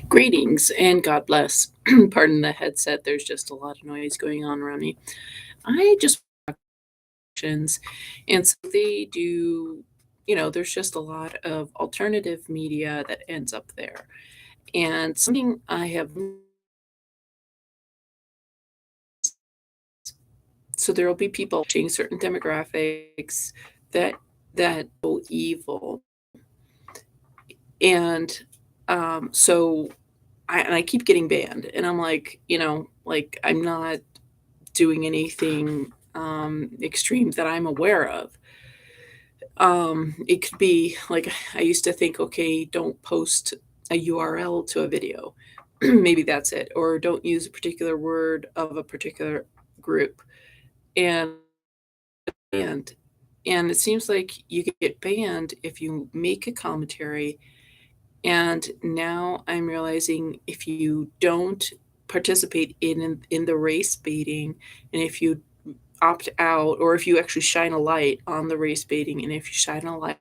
Greetings and God bless. Pardon the headset, there's just a lot of noise going on around me. I just watch, and so they do, there's just a lot of alternative media that ends up there. And something I have, so there will be people watching certain demographics that so evil. And so I keep getting banned, and I'm like, like I'm not doing anything extreme that I'm aware of. It could be like I used to think, okay, don't post a URL to a video. Maybe that's it. Or don't use a particular word of a particular group. And and and it seems like you get banned if you make a commentary. And now I'm realizing if you don't participate in the race baiting, and if you opt out, or if you actually shine a light on the race baiting, and if you shine a light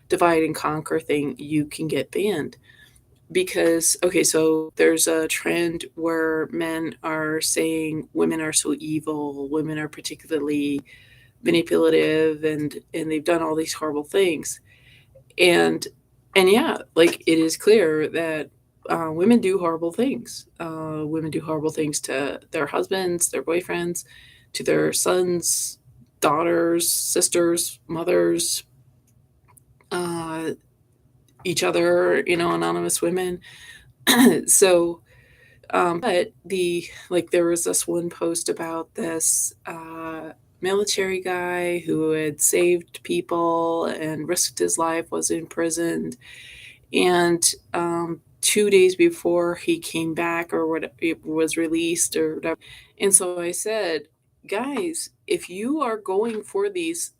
divide and conquer thing, you can get banned. Because okay, so there's a trend where men are saying women are so evil, women are particularly manipulative, and they've done all these horrible things. And and yeah, like it is clear that women do horrible things. Women do horrible things to their husbands, their boyfriends, to their sons, daughters, sisters, mothers, uh, each other, anonymous women. So, but there was this one post about this military guy who had saved people and risked his life, was imprisoned, and 2 days before he came back, or what, it was released or whatever. And so I said, guys, if you are going for these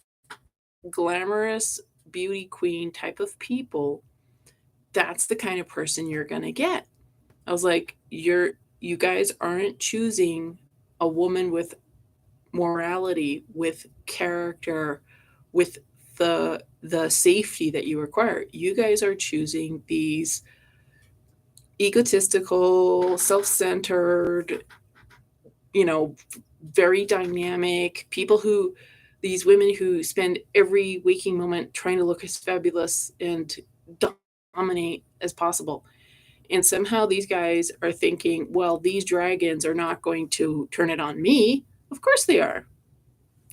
glamorous beauty queen type of people, that's the kind of person you're going to get. I was like, you guys aren't choosing a woman with morality, with character, with the safety that you require. You guys are choosing these egotistical, self-centered, you know, very dynamic people who, these women who spend every waking moment trying to look as fabulous and dominate as possible. And somehow these guys are thinking, well, these dragons are not going to turn it on me. Of course they are.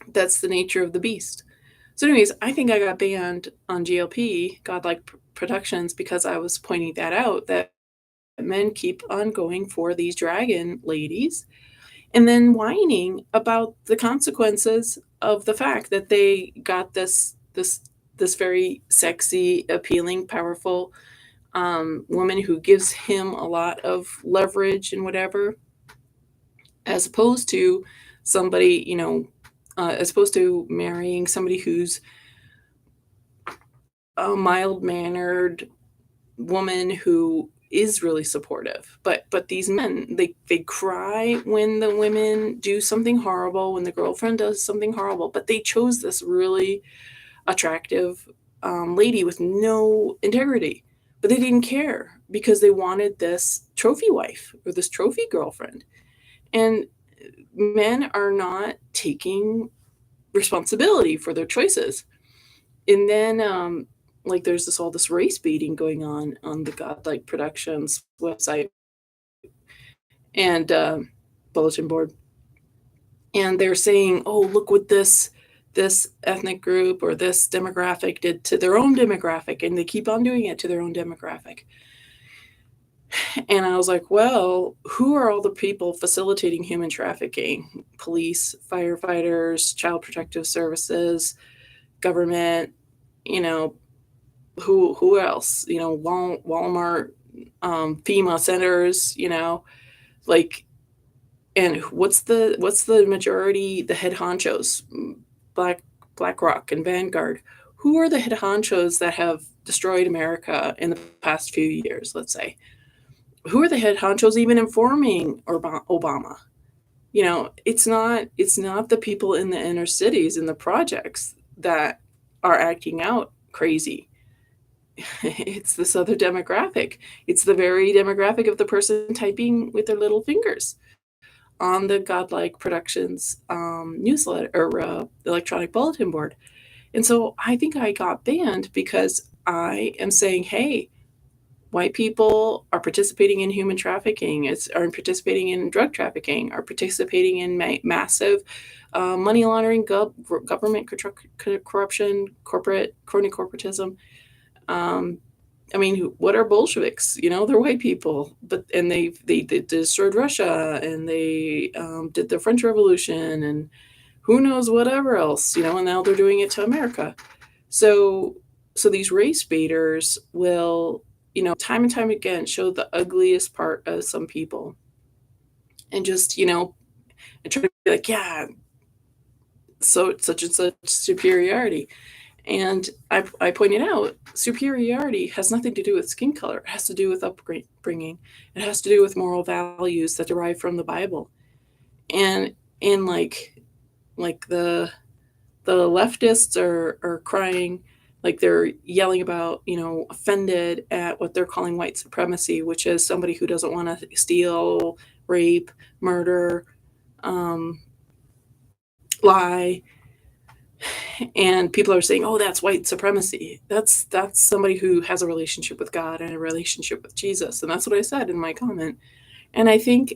That's the nature of the beast. So, anyways, I think I got banned on GLP, Godlike Productions, because I was pointing that out, that men keep on going for these dragon ladies and then whining about the consequences of the fact that they got this very sexy, appealing, powerful woman who gives him a lot of leverage and whatever, as opposed to somebody, as opposed to marrying somebody who's a mild mannered woman who is really supportive. But these men, they cry when the women do something horrible, when the girlfriend does something horrible, but they chose this really attractive lady with no integrity. But they didn't care because they wanted this trophy wife or this trophy girlfriend. And men are not taking responsibility for their choices. And then there's this race baiting going on the Godlike Productions website and bulletin board, and they're saying, oh, look what this ethnic group or this demographic did to their own demographic, and they keep on doing it to their own demographic. And I was like, well, who are all the people facilitating human trafficking? Police, firefighters, child protective services, government, you know, who else? Walmart, FEMA centers, like, and what's the majority? The head honchos, Black BlackRock and Vanguard. Who are the head honchos that have destroyed America in the past few years? Let's say, who are the head honchos even informing Obama? It's not the people in the inner cities in the projects that are acting out crazy. it's this other demographic. It's the very demographic of the person typing with their little fingers on the Godlike Productions newsletter or electronic bulletin board. And so I think I got banned because I am saying, hey, white people are participating in human trafficking, are participating in drug trafficking, are participating in massive money laundering, government corruption, crony corporatism. Um, I mean, what are Bolsheviks? They're white people, but and they destroyed Russia, and they did the French Revolution, and who knows whatever else, and now they're doing it to America. So so these race baiters will, time and time again show the ugliest part of some people, and just, and try to be like, yeah, so such and such superiority. And I pointed out superiority has nothing to do with skin color. It has to do with upbringing. It has to do with moral values that derive from the Bible. And like the leftists are crying, like they're yelling about, offended at what they're calling white supremacy, which is somebody who doesn't want to steal, rape, murder, um, lie. And people are saying, oh, that's white supremacy. That's somebody who has a relationship with God and a relationship with Jesus. And that's what I said in my comment. And I think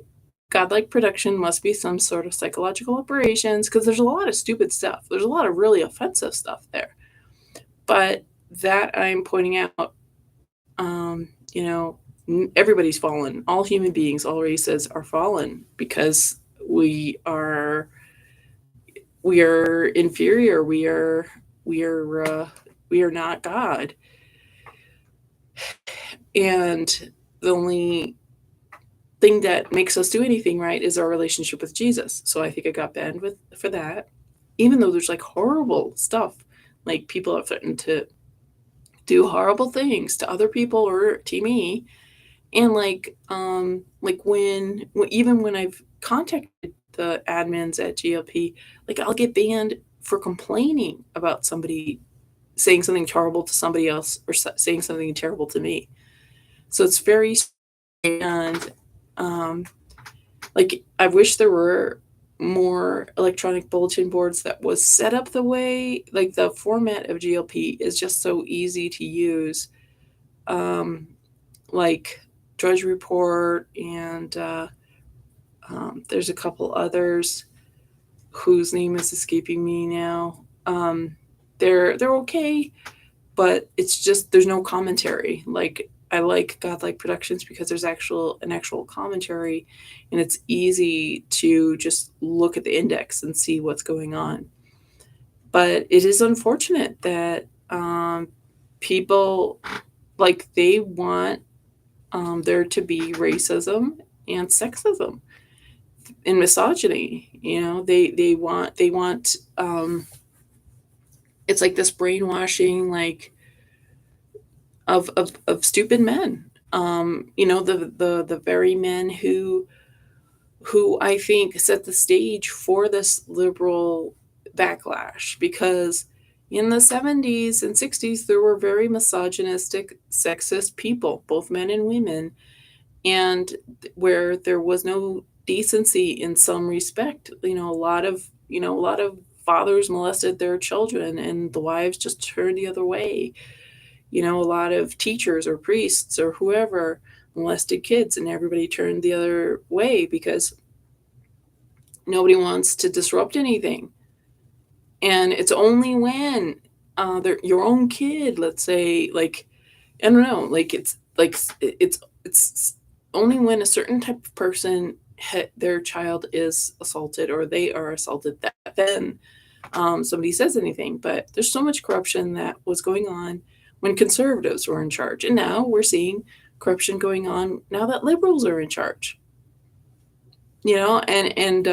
godlike production must be some sort of psychological operations, because there's a lot of stupid stuff. There's a lot of really offensive stuff there. But that I'm pointing out, um, you know, everybody's fallen. All human beings, all races are fallen because we are inferior. We are not God. And the only thing that makes us do anything right is our relationship with Jesus. So I think I got banned for that. Even though there's like horrible stuff, like people are threatened to do horrible things to other people or to me. And like even when I've contacted the admins at GLP, like I'll get banned for complaining about somebody saying something terrible to somebody else, or saying something terrible to me. So it's very, and um, like I wish there were more electronic bulletin boards that was set up the way, like the format of GLP is just so easy to use. Um, like Drudge Report, and there's a couple others whose name is escaping me now. They're okay, but it's just there's no commentary. Like I like Godlike Productions because there's an actual commentary, and it's easy to just look at the index and see what's going on. But it is unfortunate that people, like, they want there to be racism and sexism and misogyny. They want it's like this brainwashing, like, of stupid men. The very men who I think set the stage for this liberal backlash, because in the 70s and 60s there were very misogynistic, sexist people, both men and women, and where there was no decency in some respect. A lot of fathers molested their children, and the wives just turned the other way. A lot of teachers or priests or whoever molested kids, and everybody turned the other way because nobody wants to disrupt anything. And it's only when your own kid, let's say, like, I don't know, like it's only when a certain type of person, their child is assaulted or they are assaulted, that then somebody says anything. But there's so much corruption that was going on when conservatives were in charge, and now we're seeing corruption going on now that liberals are in charge. And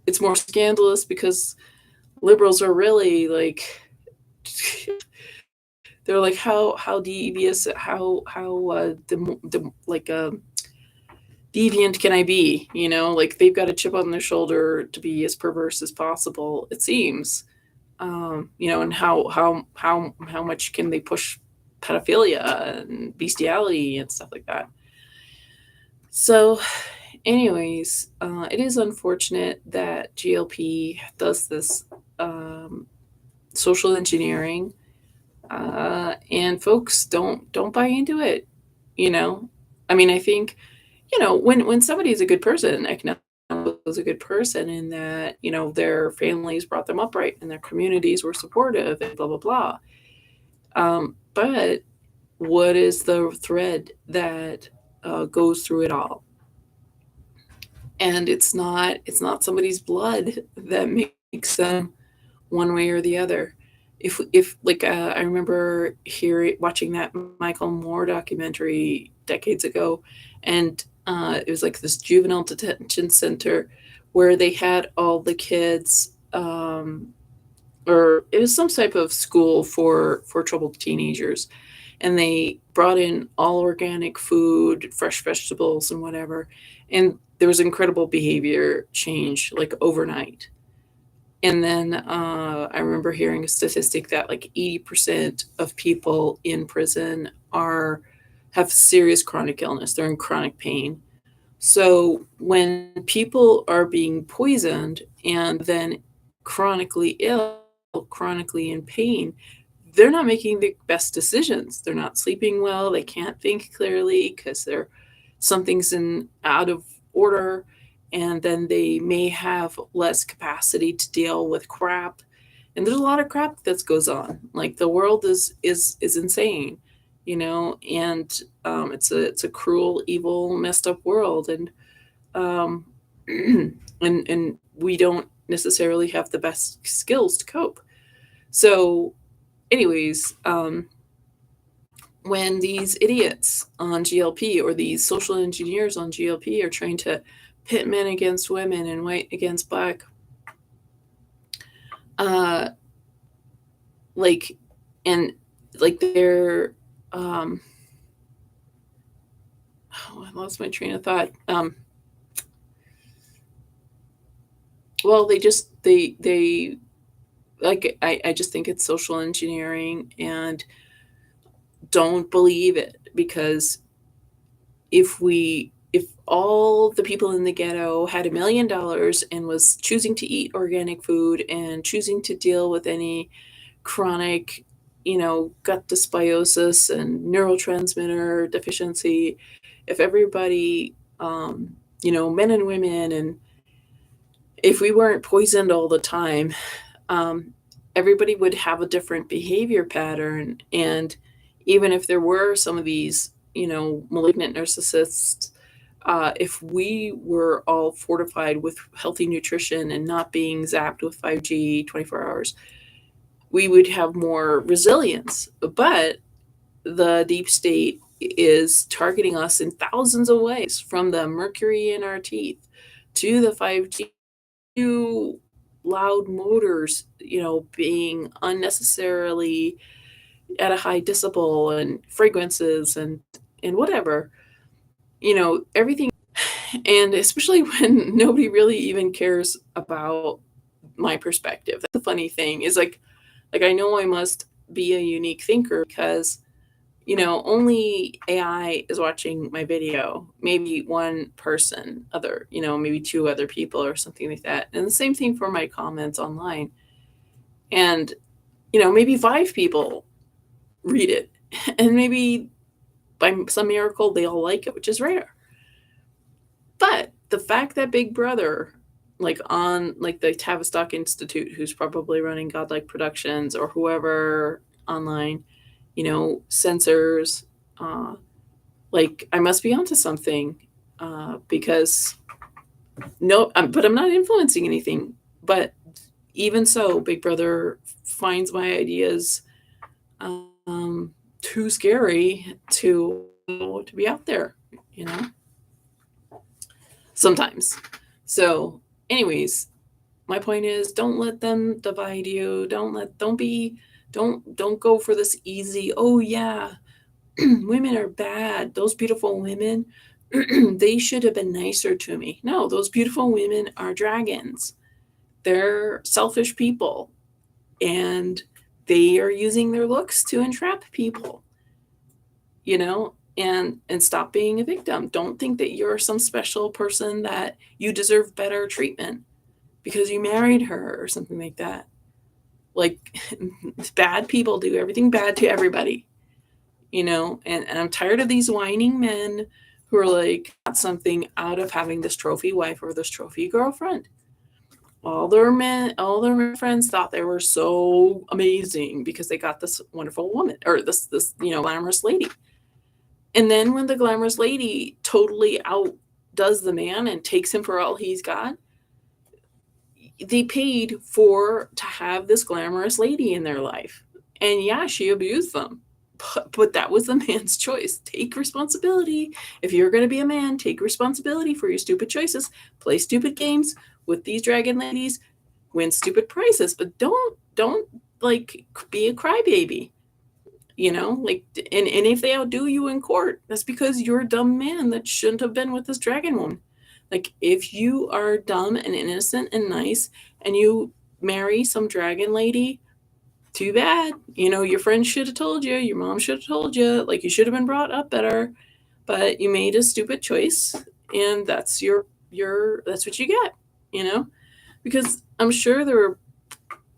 it's more scandalous because liberals are really like they're like how devious, like deviant can I be? Like they've got a chip on their shoulder to be as perverse as possible, it seems. And how much can they push pedophilia and bestiality and stuff like that. So, anyways, it is unfortunate that GLP does this um, social engineering, and folks don't buy into it. You know, I mean, I think when somebody is a good person, I can was a good person in that their families brought them up right and their communities were supportive and blah blah blah. But what is the thread that goes through it all? And it's not somebody's blood that makes them one way or the other. If like I remember hearing watching that Michael Moore documentary decades ago, and it was like this juvenile detention center where they had all the kids, or it was some type of school for troubled teenagers, and they brought in all organic food, fresh vegetables, and whatever, and there was incredible behavior change like overnight. And then I remember hearing a statistic that like 80% of people in prison are have serious chronic illness. They're in chronic pain. So when people are being poisoned and then chronically ill, chronically in pain, they're not making the best decisions. They're not sleeping well. They can't think clearly because something's in out of order, and then they may have less capacity to deal with crap. And there's a lot of crap that goes on. Like the world is insane, and it's a cruel, evil, messed up world, and um, and we don't necessarily have the best skills to cope. So, anyways, when these idiots on GLP or these social engineers on GLP are trying to pit men against women and white against black, uh, like, and like they're, oh, I lost my train of thought. Well, they like, I just think it's social engineering and don't believe it because if all the people in the ghetto had $1 million and was choosing to eat organic food and choosing to deal with any chronic, gut dysbiosis and neurotransmitter deficiency, if everybody, men and women, and if we weren't poisoned all the time, um, everybody would have a different behavior pattern. And even if there were some of these, malignant narcissists, if we were all fortified with healthy nutrition and not being zapped with 5G 24 hours, we would have more resilience. But the deep state is targeting us in thousands of ways, from the mercury in our teeth to the 5G to loud motors, being unnecessarily at a high decibel, and fragrances and whatever, everything. And especially when nobody really even cares about my perspective. That's the funny thing is like I know I must be a unique thinker because only AI is watching my video. Maybe one person, maybe two other people or something like that. And the same thing for my comments online. And, maybe five people read it. And maybe by some miracle, they all like it, which is rare. But the fact that Big Brother, like on like the Tavistock Institute, who's probably running Godlike Productions or whoever online, censors, uh, like I must be onto something, because no, but I'm not influencing anything. But even so, Big Brother finds my ideas too scary to be out there, you know, sometimes. So, anyways, my point is, don't let them divide you. Don't go for this easy. Oh yeah, women are bad. Those beautiful women, they should have been nicer to me. No, those beautiful women are dragons. They're selfish people, and they are using their looks to entrap people. and stop being a victim. Don't think that you're some special person that you deserve better treatment because you married her or something like that. Like, bad people do everything bad to everybody, and I'm tired of these whining men who are like, got something out of having this trophy wife or this trophy girlfriend. All their friends thought they were so amazing because they got this wonderful woman or this glamorous lady. And then when the glamorous lady totally outdoes the man and takes him for all he's got, they paid for to have this glamorous lady in their life. And yeah, she abused them. But that was the man's choice. Take responsibility. If you're going to be a man, take responsibility for your stupid choices. Play stupid games with these dragon ladies. Win stupid prizes, but don't like be a crybaby. Like, and if they outdo you in court, that's because you're a dumb man that shouldn't have been with this dragon woman. Like, if you are dumb and innocent and nice and you marry some dragon lady, too bad. Your friends should have told you, your mom should have told you, like, you should have been brought up better, but you made a stupid choice, and that's that's what you get, you know? Because I'm sure there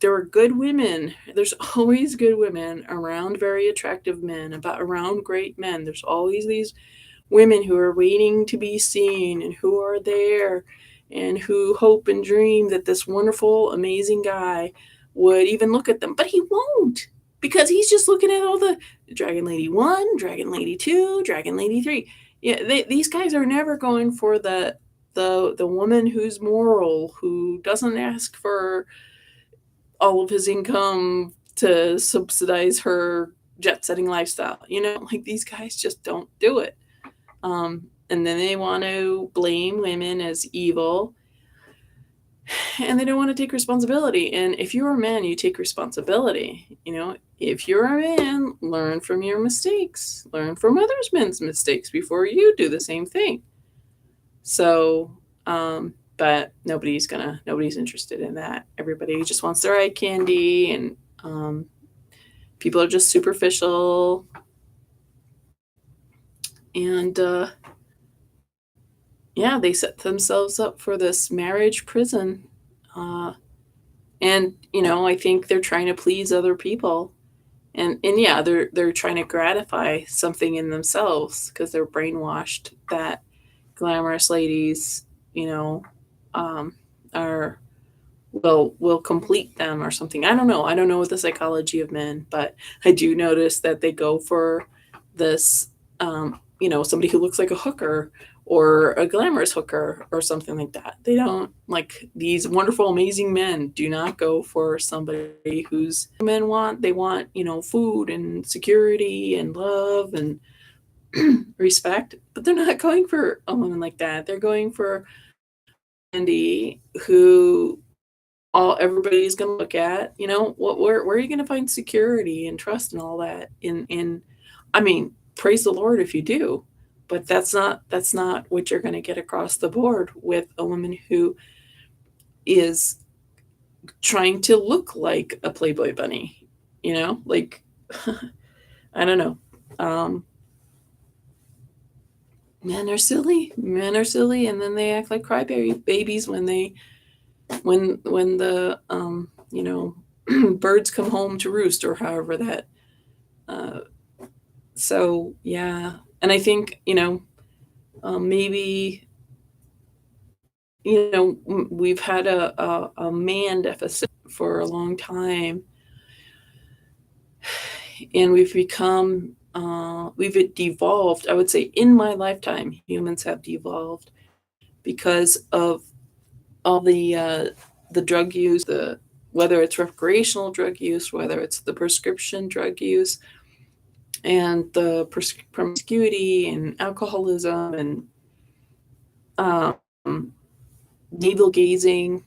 were good women. There's always good women around very attractive men, around great men. There's always these women who are waiting to be seen and who are there and who hope and dream that this wonderful, amazing guy would even look at them. But he won't because he's just looking at all the Dragon Lady 1, Dragon Lady 2, Dragon Lady 3. Yeah, these guys are never going for the woman who's moral, who doesn't ask for all of his income to subsidize her jet setting lifestyle. Like, these guys just don't do it. And then they want to blame women as evil, and they don't want to take responsibility. And if you're a man, you take responsibility. If you're a man, learn from your mistakes, learn from others men's mistakes before you do the same thing. So, but nobody's interested in that. Everybody just wants their eye candy, and people are just superficial. And yeah, they set themselves up for this marriage prison. And I think they're trying to please other people. And yeah, they're trying to gratify something in themselves because they're brainwashed that glamorous ladies, um, are will complete them or something. I don't know. I don't know what the psychology of men, but I do notice that they go for this, somebody who looks like a hooker or a glamorous hooker or something like that. They don't, like, these wonderful, amazing men do not go for somebody who's men want. They want, food and security and love and respect, but they're not going for a woman like that. They're going for Andy, who everybody's going to look at. Where are you going to find security and trust and all that in I mean, praise the Lord if you do, but that's not what you're going to get across the board with a woman who is trying to look like a Playboy bunny. Like, I don't know. Men are silly, and then they act like crybabies when the birds come home to roost, or however that. Uh, so yeah, and I think maybe we've had a man deficit for a long time, and we've devolved. I would say in my lifetime, humans have devolved because of all the drug use, whether it's recreational drug use, whether it's the prescription drug use, and the promiscuity and alcoholism and um, navel gazing.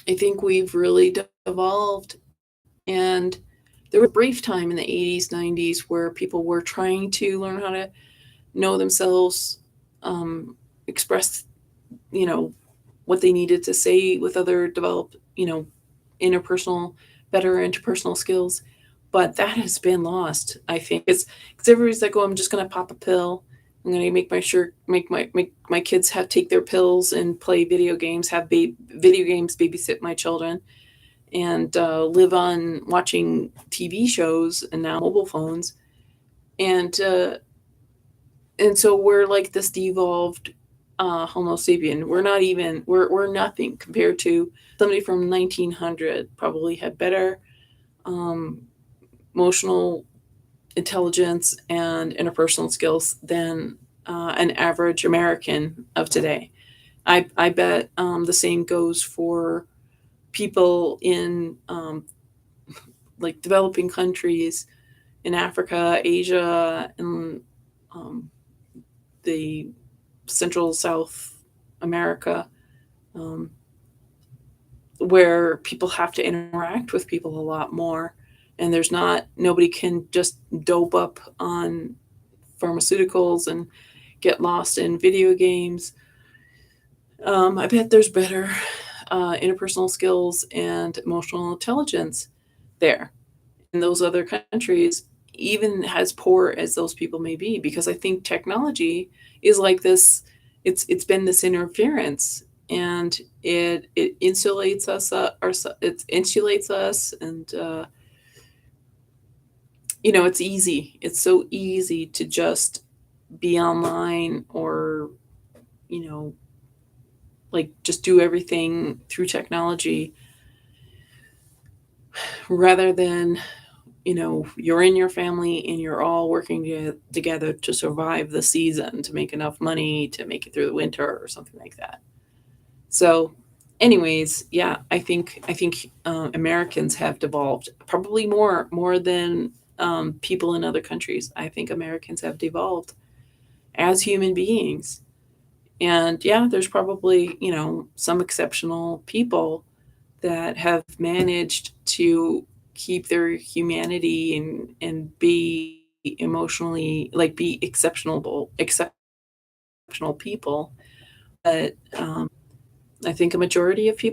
I think we've really devolved, and there was a brief time in the 80s, 90s where people were trying to learn how to know themselves, express, what they needed to say with other, develop, interpersonal, better interpersonal skills. but that has been lost, I think. It's because everybody's like, "Oh, I'm just gonna pop a pill. I'm gonna make my kids have take their pills and play video games, have video games, babysit my children, and, live on watching TV shows and now mobile phones." And, and so we're like this devolved, Homo sapien. We're nothing compared to somebody from 1900 probably had better, um, emotional intelligence and interpersonal skills than, an average American of today. I bet, the same goes for people in, like, developing countries in Africa, Asia, and, um, the Central South America, um, where people have to interact with people a lot more, and there's not nobody can just dope up on pharmaceuticals and get lost in video games. I bet there's better, interpersonal skills and emotional intelligence there in those other countries, even as poor as those people may be, because I think technology is like this. It's been this interference, and it insulates us, it insulates us, and it's easy. It's so easy to just be online or you know like just do everything through technology rather than you're in your family and you're all working together to survive the season, to make enough money to make it through the winter or something like that. So, anyways, yeah, I think Americans have devolved probably more than people in other countries. I think Americans have devolved as human beings. And yeah, there's probably, some exceptional people that have managed to keep their humanity and be emotionally like be exceptional people. But I think a majority of people